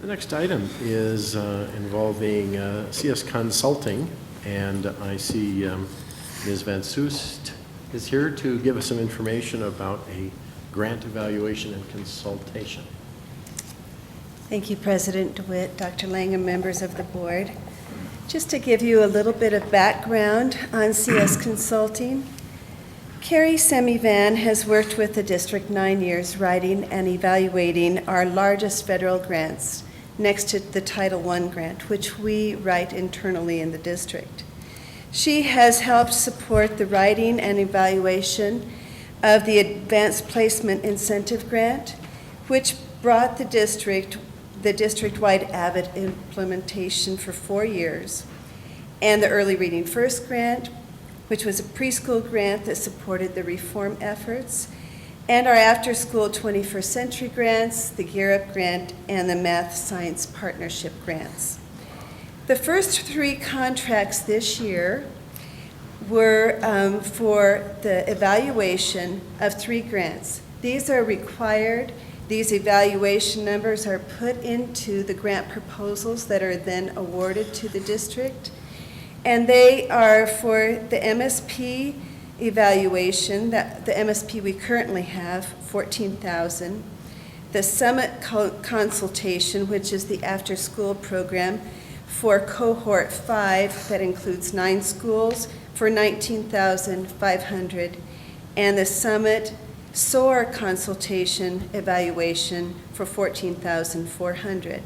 The next item is involving CS Consulting, and I see Ms. Van Soest is here to give us some information about a grant evaluation and consultation. Thank you, President DeWitt, Dr. Langham, members of the board. Just to give you a little bit of background on CS Consulting, Carrie Semivan has worked with the district 9 years writing and evaluating our largest federal grants next to the Title I grant, which we write internally in the district. She has helped support the writing and evaluation of the Advanced Placement Incentive Grant, which brought the district-wide AVID implementation for 4 years, and the Early Reading First grant, which was a preschool grant that supported the reform efforts, and our after-school 21st century grants, the Gear Up grant, and the Math Science Partnership grants. The first 3 contracts this year were for the evaluation of 3 grants. These are required. These evaluation numbers are put into the grant proposals that are then awarded to the district. And they are for the MSP evaluation, that the MSP we currently have, $14,000. The Summit Consultation, which is the after-school program for Cohort 5, that includes 9 schools, for $19,500. And the Summit SOAR Consultation Evaluation for $14,400.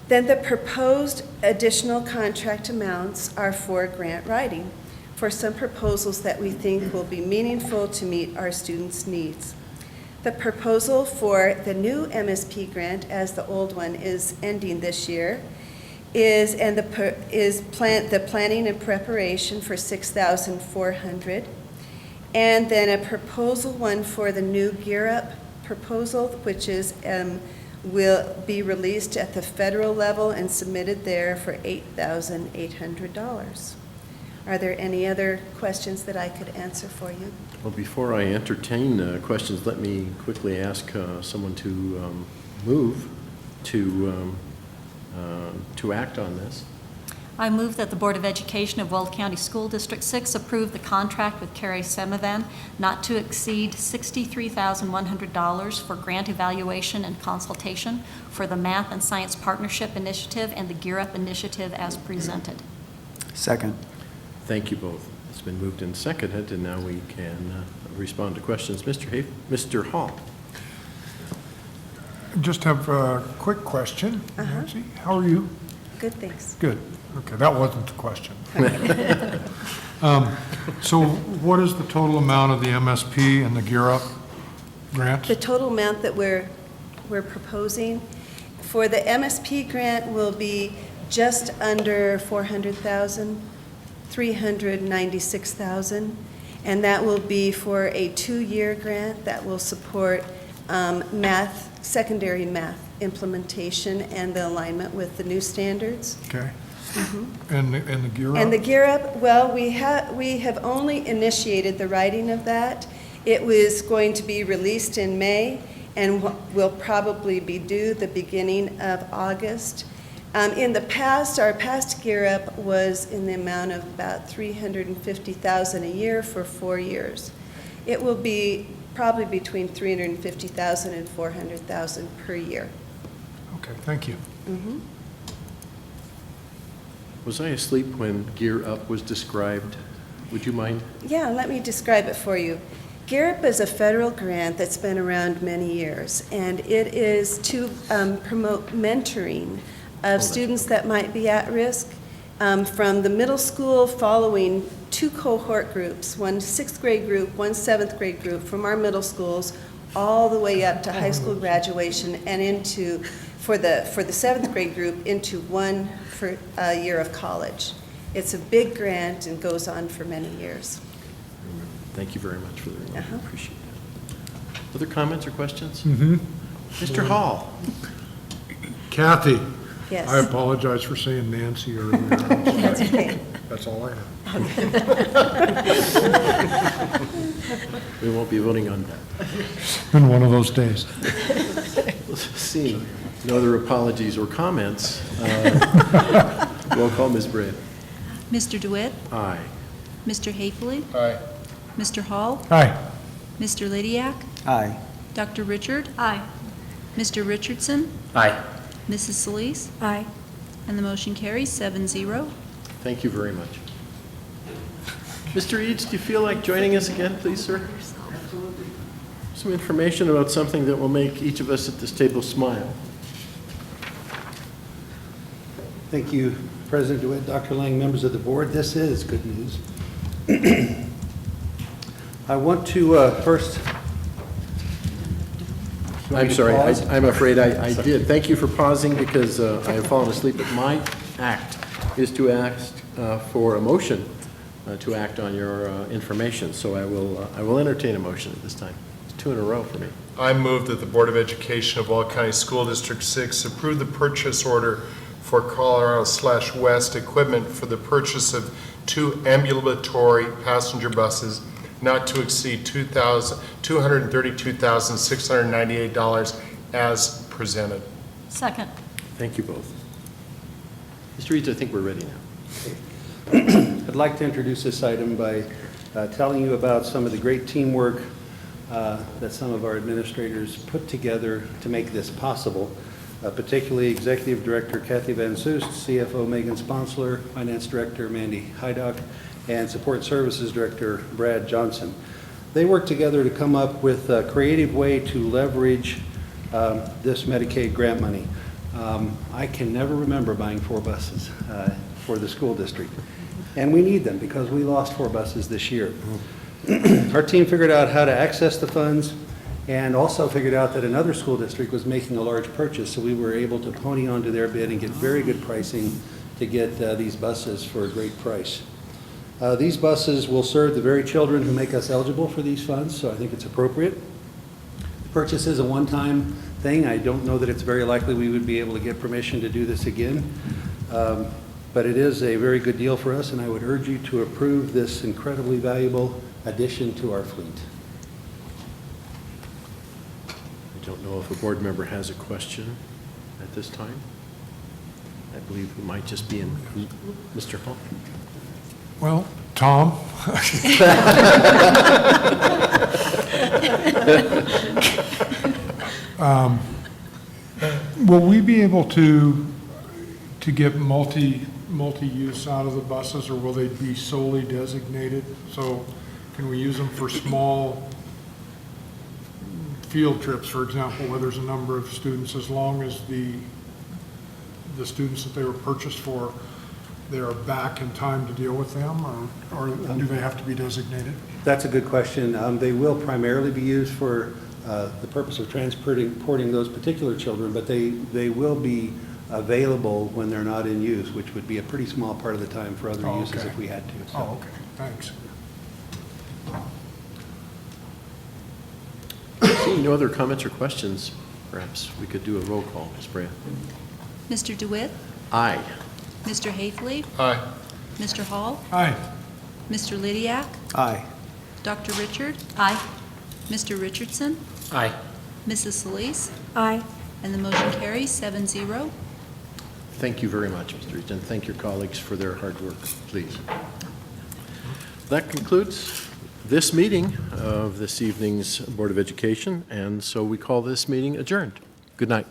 Then the proposed additional contract amounts are for grant writing for some proposals that we think will be meaningful to meet our students' needs. The proposal for the new MSP grant, as the old one is ending this year, is the planning and preparation for $6,400, and then a proposal one for the new Gear Up proposal, which is will be released at the federal level and submitted there for $8,800. Are there any other questions that I could answer for you? Well, before I entertain questions, let me quickly ask someone to move to act on this. I move that the Board of Education of Weld County School District 6 approve the contract with Carrie Semivan not to exceed $63,100 for grant evaluation and consultation for the Math and Science Partnership Initiative and the Gear Up Initiative as presented. Second. Thank you both. It's been moved and seconded, and now we can respond to questions. Mr. Hall. Just have a quick question, Nancy. How are you? Good, thanks. Good. Okay, that wasn't the question. So what is the total amount of the MSP and the Gear Up grants? The total amount that we're proposing for the MSP grant will be just under $400,000, $396,000, and that will be for a 2-year grant that will support secondary math implementation and the alignment with the new standards. Okay. And the Gear Up? And the Gear Up, well, we have only initiated the writing of that. It was going to be released in May and will probably be due the beginning of August. In the past, our past Gear Up was in the amount of about $350,000 a year for 4 years. It will be probably between $350,000 and $400,000 per year. Okay, thank you. Mm-hmm. Was I asleep when Gear Up was described? Would you mind? Yeah, let me describe it for you. Gear Up is a federal grant that's been around many years, and it is to promote mentoring of students that might be at risk from the middle school, following 2 cohort groups, one 6th grade group, one 7th grade group from our middle schools, all the way up to high school graduation and into, for the 7th grade group, into 1 year of college. It's a big grant and goes on for many years. Thank you very much for the reminder. Appreciate it. Other comments or questions? Mr. Hall. Kathy. Yes. I apologize for saying Nancy earlier. That's okay. That's all I have. We won't be voting on that. It's been one of those days. Seeing No other apologies or comments. Roll call, Ms. Brea. Mr. DeWitt? Aye. Mr. Haefely? Aye. Mr. Hall? Aye. Mr. Lydiak? Aye. Dr. Richard? Aye. Mr. Richardson? Aye. Mrs. Solis? Aye. And the motion carries 7-0. Thank you very much. Mr. Eads, do you feel like joining us again, please, sir? Some information about something that will make each of us at this table smile. Thank you, President DeWitt, Dr. Lang, members of the board. This is good news. I want to first... I'm sorry, Pause? I'm afraid I did. Thank you for pausing because I have fallen asleep, but my act is to ask for a motion to act on your information. So I will entertain a motion at this time. It's 2 in a row for me. I move that the Board of Education of Walt County School District 6 approve the purchase order for Colorado/West equipment for the purchase of 2 ambulatory passenger buses not to exceed $232,698 as presented. Second. Thank you both. Mr. Eads, I think we're ready now. I'd like to introduce this item by telling you about some of the great teamwork that some of our administrators put together to make this possible, particularly Executive Director Kathy Van Soest, CFO Megan Sponsler, Finance Director Mandy Hydock, and Support Services Director Brad Johnson. They worked together to come up with a creative way to leverage this Medicaid grant money. I can never remember buying 4 buses for the school district. And we need them because we lost 4 buses this year. Our team figured out how to access the funds and also figured out that another school district was making a large purchase, so we were able to pony onto their bid and get very good pricing to get these buses for a great price. These buses will serve the very children who make us eligible for these funds, so I think it's appropriate. The purchase is a one-time thing. I don't know that it's very likely we would be able to get permission to do this again. But it is a very good deal for us, and I would urge you to approve this incredibly valuable addition to our fleet. I don't know if a board member has a question at this time. I believe we might just be in Mr. Hall. Well, Tom? Will we be able to get multi-use out of the buses, or will they be solely designated? So can we use them for small field trips, for example, where there's a number of students, as long as the students that they were purchased for, they are back in time to deal with them, or do they have to be designated? That's a good question. They will primarily be used for the purpose of transporting those particular children, but they will be available when they're not in use, which would be a pretty small part of the time for other Oh, uses okay. if we had to. So. Oh, okay, thanks. Seeing no other comments or questions, perhaps we could do a roll call, Ms. Brea. Mr. DeWitt? Aye. Mr. Haefely? Aye. Mr. Hall? Aye. Mr. Lydiak? Aye. Dr. Richard? Aye. Mr. Richardson? Aye. Mrs. Solis? Aye. And the motion carries 7-0. Thank you very much, Mr. Eads, and thank your colleagues for their hard work, please. That concludes this meeting of this evening's Board of Education, and so we call this meeting adjourned. Good night.